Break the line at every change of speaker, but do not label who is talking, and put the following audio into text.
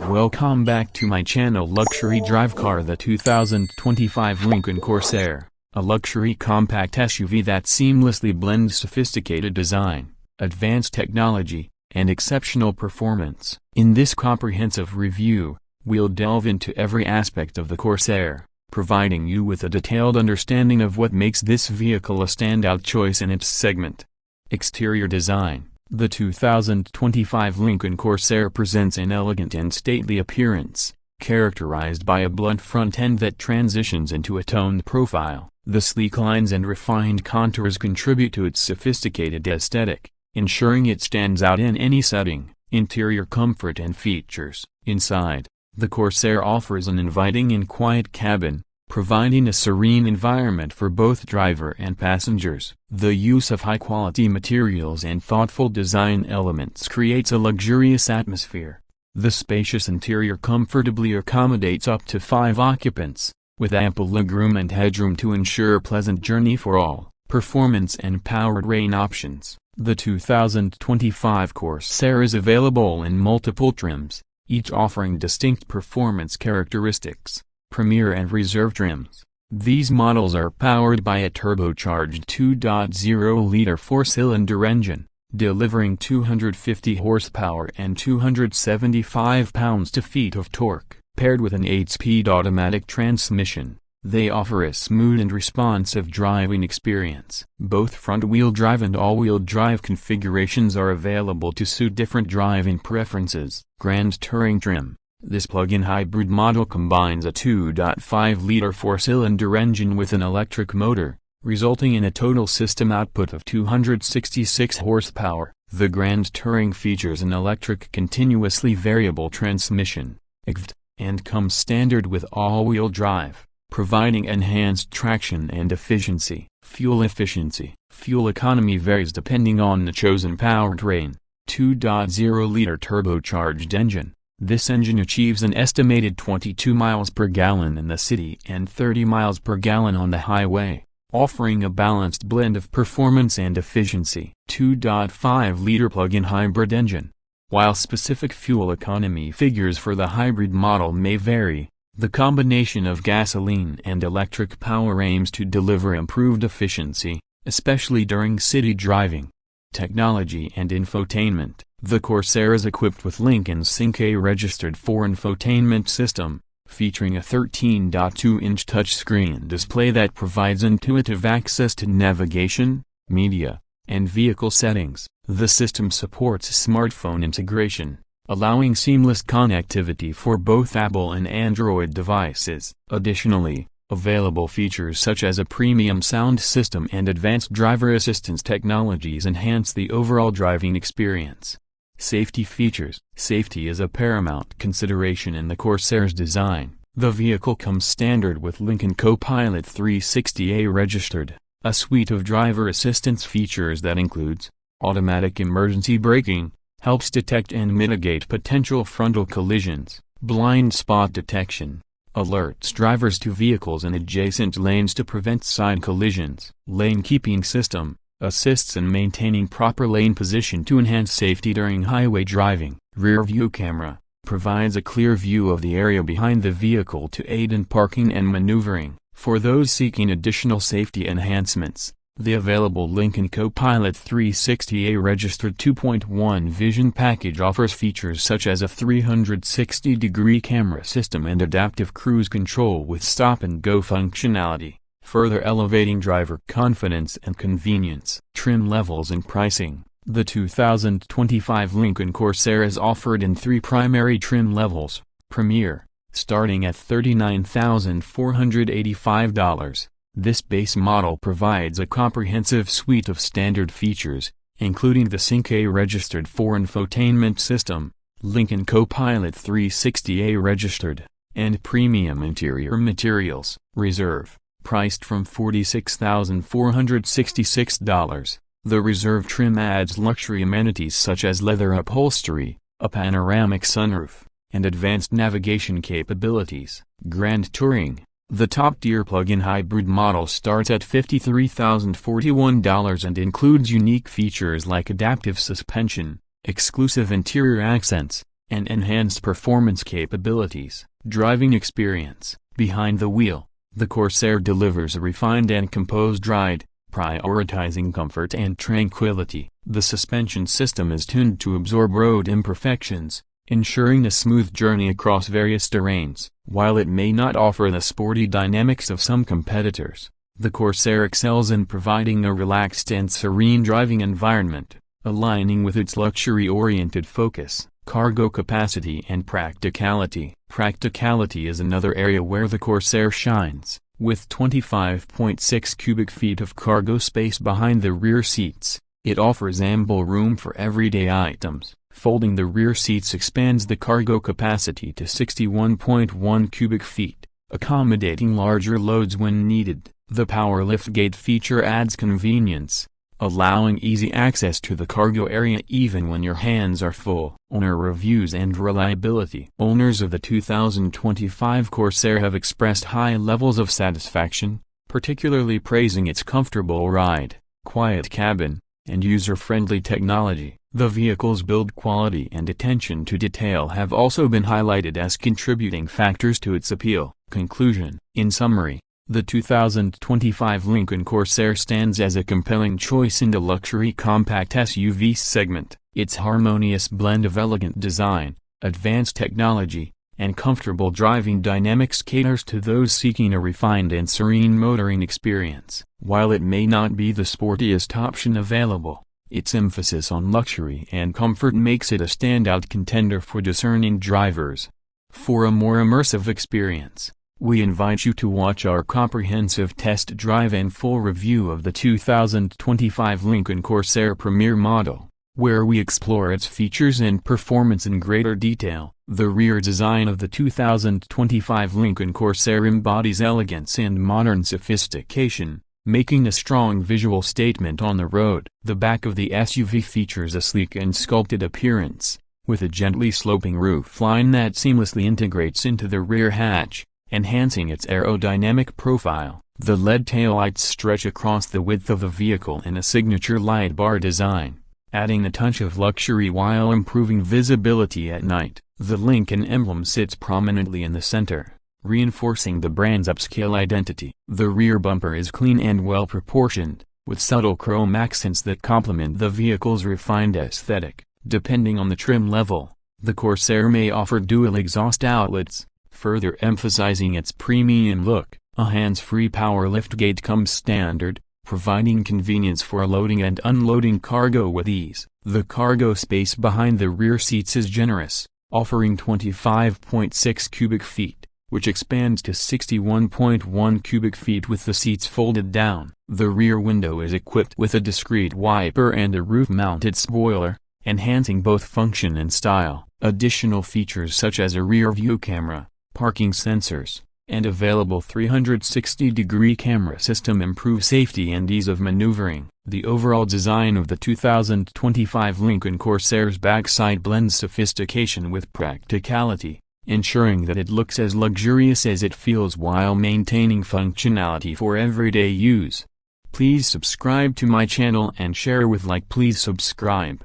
Welcome back to my channel. Luxury drive car, the 2025 Lincoln Corsair, a luxury compact SUV that seamlessly blends sophisticated design, advanced technology, and exceptional performance. In this comprehensive review, we'll delve into every aspect of the Corsair, providing you with a detailed understanding of what makes this vehicle a standout choice in its segment. Exterior design. The 2025 Lincoln Corsair presents an elegant and stately appearance, characterized by a blunt front end that transitions into a toned profile. The sleek lines and refined contours contribute to its sophisticated aesthetic, ensuring it stands out in any setting. Interior comfort and features. Inside, the Corsair offers an inviting and quiet cabin, providing a serene environment for both driver and passengers. The use of high-quality materials and thoughtful design elements creates a luxurious atmosphere. The spacious interior comfortably accommodates up to 5 occupants, with ample legroom and headroom to ensure a pleasant journey for all. Performance and powertrain options. The 2025 Corsair is available in multiple trims, each offering distinct performance characteristics. Premier and Reserve trims. These models are powered by a turbocharged 2.0-liter 4-cylinder engine, delivering 250 horsepower and 275 pounds-feet of torque. Paired with an 8-speed automatic transmission, they offer a smooth and responsive driving experience. Both front-wheel drive and all-wheel drive configurations are available to suit different driving preferences. Grand Touring trim. This plug-in hybrid model combines a 2.5-liter 4-cylinder engine with an electric motor, resulting in a total system output of 266 horsepower. The Grand Touring features an electric continuously variable transmission, exudes, and comes standard with all-wheel drive, providing enhanced traction and efficiency. Fuel efficiency. Fuel economy varies depending on the chosen powertrain. 2.0-liter turbocharged engine. This engine achieves an estimated 22 miles per gallon in the city and 30 miles per gallon on the highway, offering a balanced blend of performance and efficiency. 2.5-liter plug-in hybrid engine. While specific fuel economy figures for the hybrid model may vary, the combination of gasoline and electric power aims to deliver improved efficiency, especially during city driving. Technology and infotainment. The Corsair is equipped with Lincoln's Sync registered 4 infotainment system, featuring a 13.2-inch touchscreen display that provides intuitive access to navigation, media, and vehicle settings. The system supports smartphone integration, allowing seamless connectivity for both Apple and Android devices. Additionally, available features such as a premium sound system and advanced driver assistance technologies enhance the overall driving experience. Safety features. Safety is a paramount consideration in the Corsair's design. The vehicle comes standard with Lincoln Co-Pilot360 registered, a suite of driver assistance features that includes automatic emergency braking, helps detect and mitigate potential frontal collisions, blind spot detection, alerts drivers to vehicles in adjacent lanes to prevent side collisions. Lane keeping system, assists in maintaining proper lane position to enhance safety during highway driving. Rear view camera, provides a clear view of the area behind the vehicle to aid in parking and maneuvering. For those seeking additional safety enhancements, the available Lincoln Co-Pilot360 registered 2.1 Vision package offers features such as a 360-degree camera system and adaptive cruise control with stop-and-go functionality, further elevating driver confidence and convenience. Trim levels and pricing. The 2025 Lincoln Corsair is offered in 3 primary trim levels. Premier, starting at $39,485. This base model provides a comprehensive suite of standard features, including the Sync registered 4 infotainment system, Lincoln Co-Pilot360 registered, and premium interior materials. Reserve, priced from $46,466. The Reserve trim adds luxury amenities such as leather upholstery, a panoramic sunroof, and advanced navigation capabilities. Grand Touring. The top-tier plug-in hybrid model starts at $53,041 and includes unique features like adaptive suspension, exclusive interior accents, and enhanced performance capabilities. Driving experience. Behind the wheel, the Corsair delivers a refined and composed ride, prioritizing comfort and tranquility. The suspension system is tuned to absorb road imperfections, ensuring a smooth journey across various terrains. While it may not offer the sporty dynamics of some competitors, the Corsair excels in providing a relaxed and serene driving environment, aligning with its luxury-oriented focus. Cargo capacity and practicality. Practicality is another area where the Corsair shines. With 25.6 cubic feet of cargo space behind the rear seats, it offers ample room for everyday items. Folding the rear seats expands the cargo capacity to 61.1 cubic feet, accommodating larger loads when needed. The power liftgate feature adds convenience, allowing easy access to the cargo area even when your hands are full. Owner reviews and reliability. Owners of the 2025 Corsair have expressed high levels of satisfaction, particularly praising its comfortable ride, quiet cabin, and user-friendly technology. The vehicle's build quality and attention to detail have also been highlighted as contributing factors to its appeal. Conclusion. In summary, the 2025 Lincoln Corsair stands as a compelling choice in the luxury compact SUV segment. Its harmonious blend of elegant design, advanced technology, and comfortable driving dynamics caters to those seeking a refined and serene motoring experience. While it may not be the sportiest option available, its emphasis on luxury and comfort makes it a standout contender for discerning drivers. For a more immersive experience, we invite you to watch our comprehensive test drive and full review of the 2025 Lincoln Corsair Premier model, where we explore its features and performance in greater detail. The rear design of the 2025 Lincoln Corsair embodies elegance and modern sophistication, making a strong visual statement on the road. The back of the SUV features a sleek and sculpted appearance, with a gently sloping roofline that seamlessly integrates into the rear hatch, enhancing its aerodynamic profile. The LED taillights stretch across the width of the vehicle in a signature light bar design, adding a touch of luxury while improving visibility at night. The Lincoln emblem sits prominently in the center, reinforcing the brand's upscale identity. The rear bumper is clean and well proportioned, with subtle chrome accents that complement the vehicle's refined aesthetic. Depending on the trim level, the Corsair may offer dual exhaust outlets, further emphasizing its premium look. A hands-free power liftgate comes standard, providing convenience for loading and unloading cargo with ease. The cargo space behind the rear seats is generous, offering 25.6 cubic feet, which expands to 61.1 cubic feet with the seats folded down. The rear window is equipped with a discreet wiper and a roof-mounted spoiler, enhancing both function and style. Additional features such as a rear-view camera, parking sensors, and available 360-degree camera system improve safety and ease of maneuvering. The overall design of the 2025 Lincoln Corsair's backside blends sophistication with practicality, ensuring that it looks as luxurious as it feels while maintaining functionality for everyday use. Please subscribe to my channel and share with like. Please subscribe.